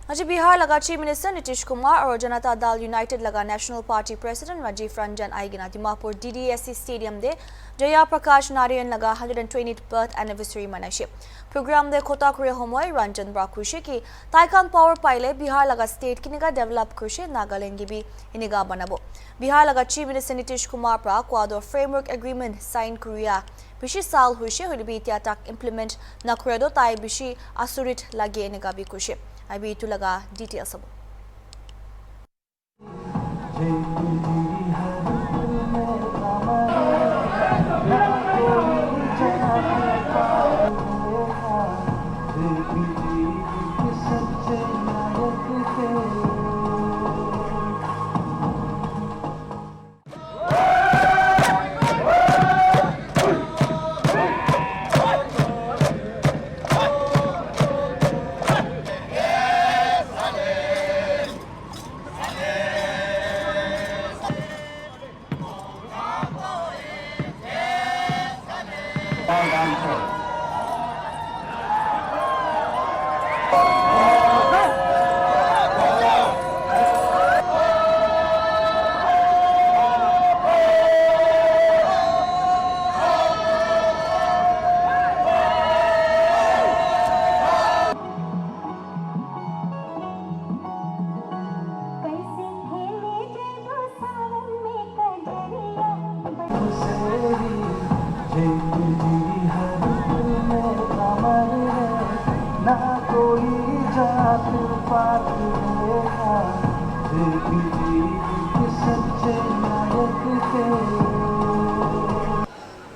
आज बिहार लगा chief minister Nitish Kumar और जनता दल यूनाइटेड लगा national party president Rajiv Ranjan आईगिना दिमापुर DDSC स्टेडियम दे जयाप्रकाश नारायण लगा 120th बर्थ एनिवर्सरी मनाइसे प्रोग्राम दे खोता कुरे हमय रंजन ब्राकुशे की ताइकान पावर पाइले बिहार लगा स्टेट किनिगा डेवलप कुशे नागालैंड की भी इनिगा बनाबो बिहार लगा चीफ मिनिस्टर नीतीश कुमार प्रा क्वाडो फ्रेमवर्क एग्रीमेंट साइन कुरिया बिशी साल हुइसे हुलिबी त्याताक इम्प्लीमेंट नखरेदो ताइ बिशी असुरित लगे इनिगा भी कुशे अभी तो लगा डिटेल्स अब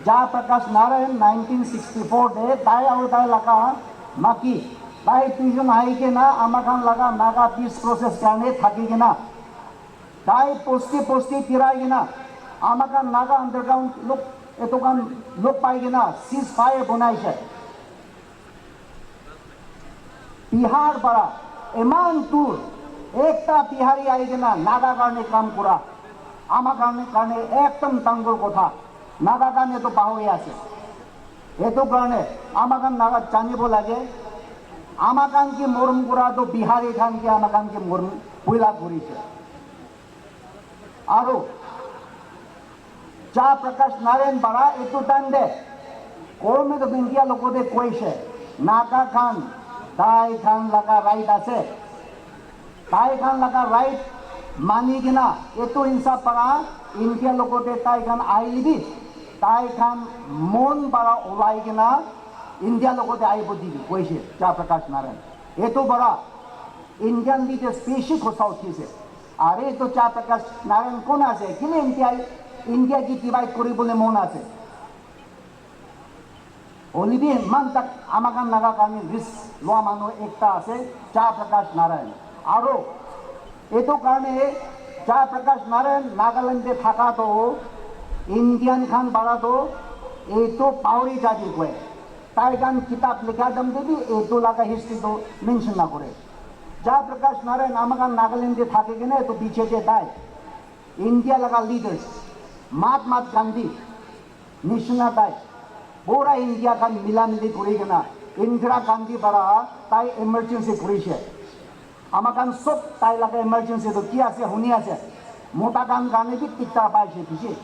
जयप्रकाश नारायण 1964 दे ताई और ताई लगा माकी ताई तुझे हाई के ना आमाकान लगा नागा पीस प्रोसेस करने थकी के ना ताई पोस्टी तिराई ना आमाकान नागा अंडरग्राउंड लोग एतोकान लोग पाई ना सीज फायर बनाई से बिहार बड़ा एमान टूर एकता बिहारी आई के ना नागा करने काम करा आमाकान करने एकदम तंगुल को था नागा गाने तो पाहरी आछे एतो कारणे आमाकान नागा जानिबो लागे आमाकान की मरम करा तो बिहारी खान के आमाकान के मरम पुइला करिছে आरो जयप्रकाश नारायण बड़ा एतो टाइम दे गवर्नमेंट ऑफ इंडिया लोगोदे कइছে नागा खान ताई खान लगा राइट आछे ताई खान लगा राइट मानी किना एतो हिंसा पड़ा इंडिया लोगोदे ताई खान आइलिबी ताई खान मन बड़ा ओलाई किना इंडिया लोगोदे आइबो दिबी कइছে जयप्रकाश नारायण एतो बड़ा इंडियन लीडर स्पेशल खोसा उठिছে आरे तो जयप्रकाश नारायण कोन आछे किले इंडिया की डिवाइड करिबले मन आछे ओलिबी मान तक आमाकान नागा कानि रिस्क लोआ मानो एकता आछे जयप्रकाश नारायण आरो एतो कारणे जयप्रकाश नारायण नागालैंडे थाका तो इंडियन खान बड़ा तो ये तो पावरी जाती को ताई खान किताब लिखा दम देवी ये तो लगा हिस्ट्री तो मेंशन ना करे जयप्रकाश नारायण आमाकान नागालैंडे थाके के ना तो पीछे जे दाई इंडिया लगा लीडर्स महात्मा गांधी निशना दाई पूरा इंडिया खान मिला मिली करी के ना इंदिरा गांधी बड़ा ताई इमरजेंसी करी आमाकान सब ताई लगा इमरजेंसी तो क्या से हुनी आसे मोटा कान गाने भी कितना पाए से पीछे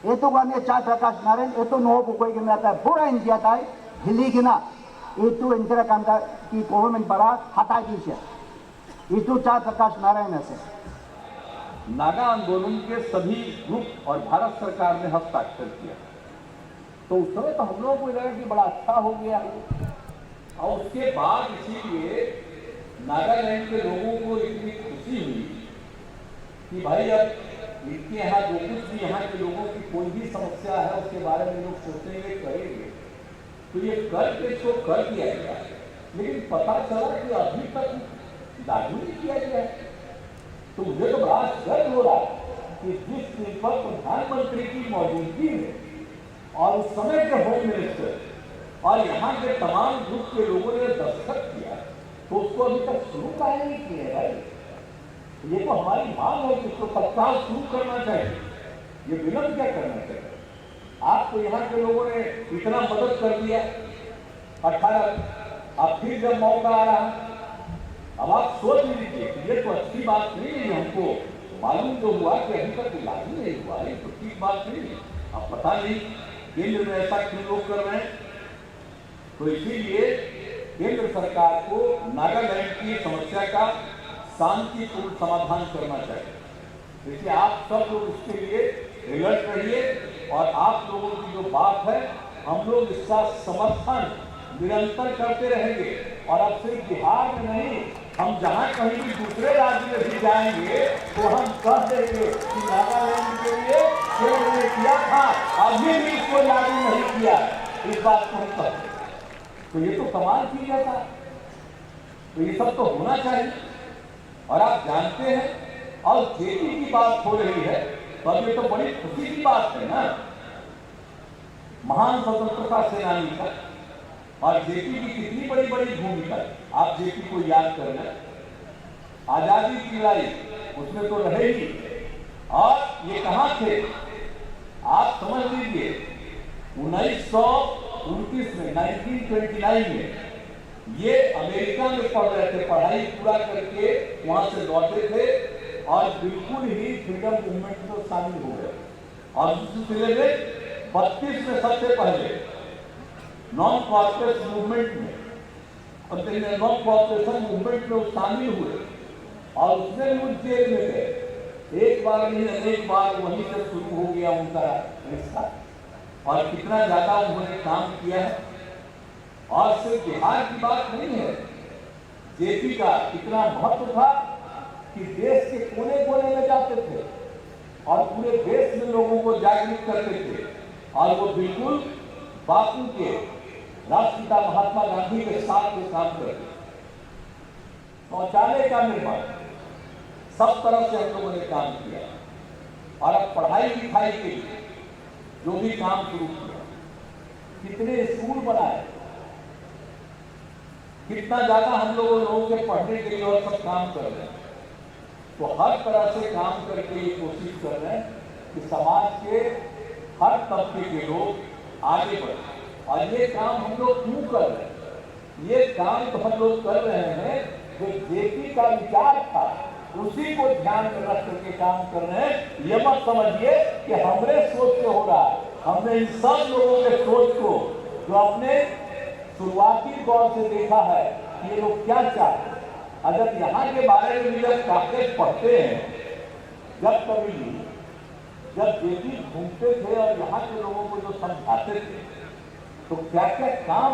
ये तो गाने जयप्रकाश नारायण ये तो नो बुकोई के नाता पूरा इंडिया ताई हिली के ना ये तो इंदिरा गांधी की गवर्नमेंट बड़ा हटा दी से ये तो जयप्रकाश नारायण है नागा आंदोलन के सभी ग्रुप और भारत सरकार ने हस्ताक्षर किया तो उस समय तो हम लोगों को लगा कि बड़ा अच्छा हो गया और उसके बाद इसीलिए नागालैंड के लोगों को इतनी खुशी हुई कि भाई अब इनके यहाँ जो कुछ भी यहाँ के लोगों की कोई भी समस्या है उसके बारे में लोग सोचेंगे करेंगे तो ये कर इसको कर दिया गया लेकिन पता चला कि अभी तक लागू नहीं किया गया तो मुझे तो बड़ा गर्व हो रहा कि जिस दिन पर प्रधानमंत्री की मौजूदगी में और उस समय के होम मिनिस्टर और यहाँ के तमाम ग्रुप के लोगों ने दस्तखत किया तो उसको अभी तक शुरू काहे नहीं किया भाई ये तो हमारी मांग है कि इसको तत्काल शुरू करना चाहिए ये विलंब क्या करना चाहिए आपको यहाँ के लोगों ने इतना मदद कर दिया 18 अब फिर जब मौका आ रहा अब आप सोच लीजिए कि ये तो अच्छी बात नहीं है। हमको मालूम जो हुआ कि अभी तक लागू नहीं हुआ, ये तो ठीक बात नहीं है। अब पता नहीं केंद्र में ऐसा क्यों लोग कर रहे हैं। तो इसीलिए केंद्र सरकार को नागालैंड की समस्या का शांतिपूर्ण समाधान करना चाहिए। देखिए, आप सब लोग इसके लिए अलर्ट रहिए और आप लोगों की जो बात है हम लोग इसका समर्थन निरंतर करते रहेंगे। और अब सिर्फ बिहार में नहीं, हम जहां कहीं भी दूसरे राज्य में भी जाएंगे तो हम कह देंगे कि नागालैंड के लिए केंद्र ने किया था, अभी भी इसको लागू नहीं किया, इस बात को हम कहते। तो ये तो कमाल की जाता है। तो ये सब तो होना चाहिए। और आप जानते हैं, और जेपी की बात हो रही है तो अब ये तो बड़ी खुशी की बात है ना, महान स्वतंत्रता सेनानी का। और जेपी की कितनी बड़ी बड़ी भूमिका है, आप जेपी को याद करना। आजादी की लड़ाई उसमें तो रहे ही। और ये कहां थे, आप समझ लीजिए 1929 में 1929 में ये अमेरिका में पढ़ रहे थे, पढ़ाई पूरा करके वहां से लौटे थे और बिल्कुल ही फ्रीडम मूवमेंट में शामिल हो गए। और उस सिलसिले में 32 में सबसे पहले नॉन कॉर्पोरेट मूवमेंट में और नॉन कॉर्पोरेशन मूवमेंट में शामिल हुए और उसमें भी जेल में गए। एक बार नहीं अनेक बार वहीं से शुरू हो गया उनका रिश्ता। और कितना ज्यादा उन्होंने काम किया है। और सिर्फ बिहार की बात नहीं है, जेपी का कितना महत्व था कि देश के कोने कोने में जाते थे और पूरे देश में लोगों को जागरूक करते थे। और वो बिल्कुल बापू के, राष्ट्रपिता महात्मा गांधी के साथ में काम करते। शौचालय का निर्माण सब तरह से हम लोगों ने काम किया। और अब पढ़ाई लिखाई के लिए जो भी काम शुरू किया, कितने स्कूल बनाए, कितना ज्यादा हम लोगों के पढ़ने के लिए और सब काम कर रहे हैं। तो हर तरह से काम करके ये कोशिश कर रहे हैं कि समाज के हर तबके के लोग आगे बढ़े। और ये काम हम लोग क्यों कर रहे हैं, ये काम तो हम लोग कर रहे हैं जो जेपी का विचार था उसी को ध्यान में रख करके काम कर रहे हैं। ये मत समझिए कि हमरे सोच से हो रहा है। हमने इन सब लोगों के सोच को जो अपने शुरुआती दौर से देखा है कि ये लोग क्या चाहते हैं। अगर यहाँ के बारे में जब कागज पढ़ते हैं, जब जेपी घूमते थे और यहाँ के लोगों को जो समझाते थे तो क्या क्या काम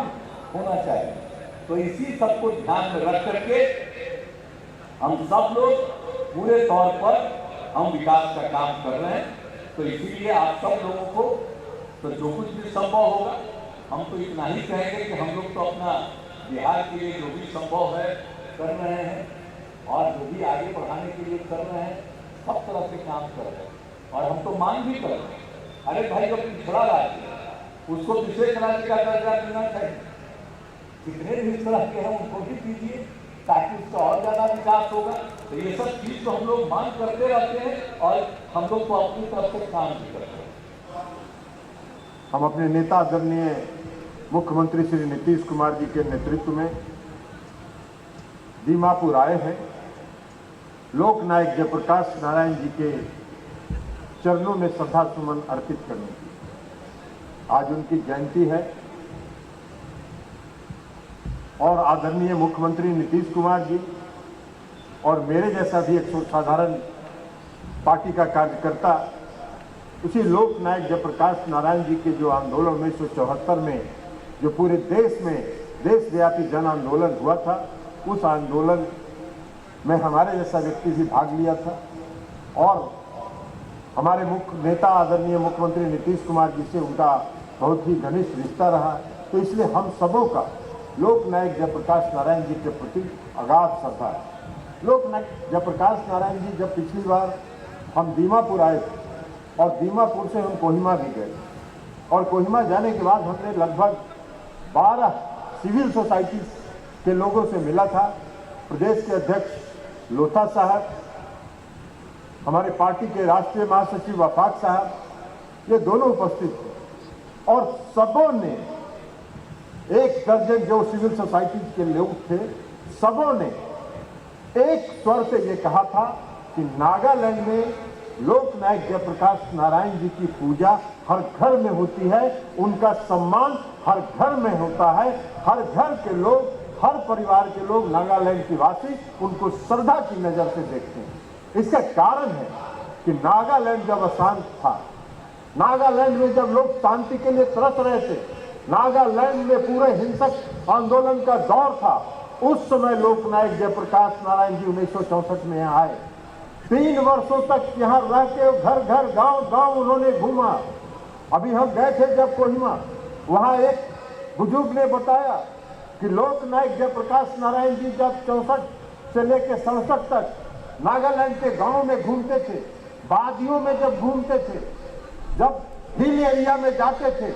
होना चाहिए, तो इसी सबको ध्यान में रख करके हम सब लोग पूरे तौर पर हम विकास का काम कर रहे हैं। तो इसीलिए आप सब लोगों को तो जो कुछ भी संभव होगा, हम तो इतना ही कहेंगे कि हम लोग तो अपना बिहार के लिए जो भी संभव है कर रहे हैं और जो भी आगे बढ़ाने के लिए कर रहे हैं, सब तरह से काम कर रहे हैं। और हम तो मांग भी कर रहे हैं, अरे भाई जो पिछड़ा राज्य उसको विशेष राज्य का दर्जा देना चाहिए। जितने भी इस तरह के हैं उनको भी दीजिए ताकि उसका और ज्यादा विकास होगा। तो ये सब चीज तो हम लोग मांग करते रहते हैं और हम लोग तो अपनी तरफ से काम भी करते हैं। हम अपने नेता आदरणीय मुख्यमंत्री श्री नीतीश कुमार जी के नेतृत्व में दीमापुर आए हैं लोक नायक जयप्रकाश नारायण जी के चरणों में श्रद्धा सुमन अर्पित करने की। आज उनकी जयंती है और आदरणीय मुख्यमंत्री नीतीश कुमार जी और मेरे जैसा भी एक साधारण पार्टी का कार्यकर्ता उसी लोक नायक जयप्रकाश नारायण जी के जो आंदोलन 1974 में जो पूरे देश में देशव्यापी जन आंदोलन हुआ था, उस आंदोलन में हमारे जैसा व्यक्ति भी भाग लिया था। और हमारे मुख्य नेता आदरणीय मुख्यमंत्री नीतीश कुमार जी से उनका बहुत ही घनिष्ठ रिश्ता रहा। तो इसलिए हम सबों का लोक नायक जयप्रकाश नारायण जी के प्रति अगाध श्रद्धा है। लोक नायक जयप्रकाश नारायण जी जब पिछली बार हम दीमापुर आए थे और दीमापुर से हम कोहिमा भी गए और कोहिमा जाने के बाद हमने लगभग 12 सिविल सोसाइटी के लोगों से मिला था। प्रदेश के अध्यक्ष लोथा साहब, हमारे पार्टी के राष्ट्रीय महासचिव वफाक साहब, ये दोनों उपस्थित थे और सबों ने, एक दर्जन जो सिविल सोसाइटी के लोग थे, सबों ने एक स्वर से ये कहा था कि नागालैंड में लोकनायक जयप्रकाश नारायण जी की पूजा हर घर में होती है, उनका सम्मान हर घर में होता है, हर घर के लोग, हर परिवार के लोग, नागालैंड के वासी उनको श्रद्धा की नजर से देखते हैं। इसका कारण है कि नागालैंड जब अशांत था, नागालैंड में जब लोग शांति के लिए तरस रहे थे, नागालैंड में पूरे हिंसक आंदोलन का दौर था, उस समय लोकनायक जयप्रकाश नारायण जी 1964 में यहाँ आए। 3 वर्षों तक यहाँ रह के घर घर गांव गांव उन्होंने घूमा। अभी हम गए थे जब कोहिमा, वहाँ एक बुजुर्ग ने बताया कि लोकनायक जयप्रकाश नारायण जी जब 64 से लेकर 67 तक नागालैंड के गांव में घूमते थे, वादियों में जब घूमते थे, जब हिल एरिया में जाते थे,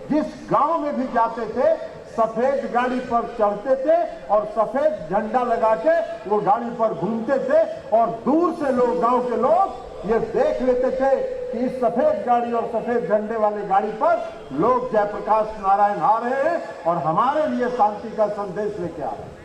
जिस गांव में भी जाते थे, सफेद गाड़ी पर चढ़ते थे और सफेद झंडा लगा के वो गाड़ी पर घूमते थे और दूर से लोग, गांव के लोग ये देख लेते थे कि इस सफेद गाड़ी और सफेद झंडे वाली गाड़ी पर लोग जयप्रकाश नारायण आ रहे हैं और हमारे लिए शांति का संदेश लेके आ रहे हैं।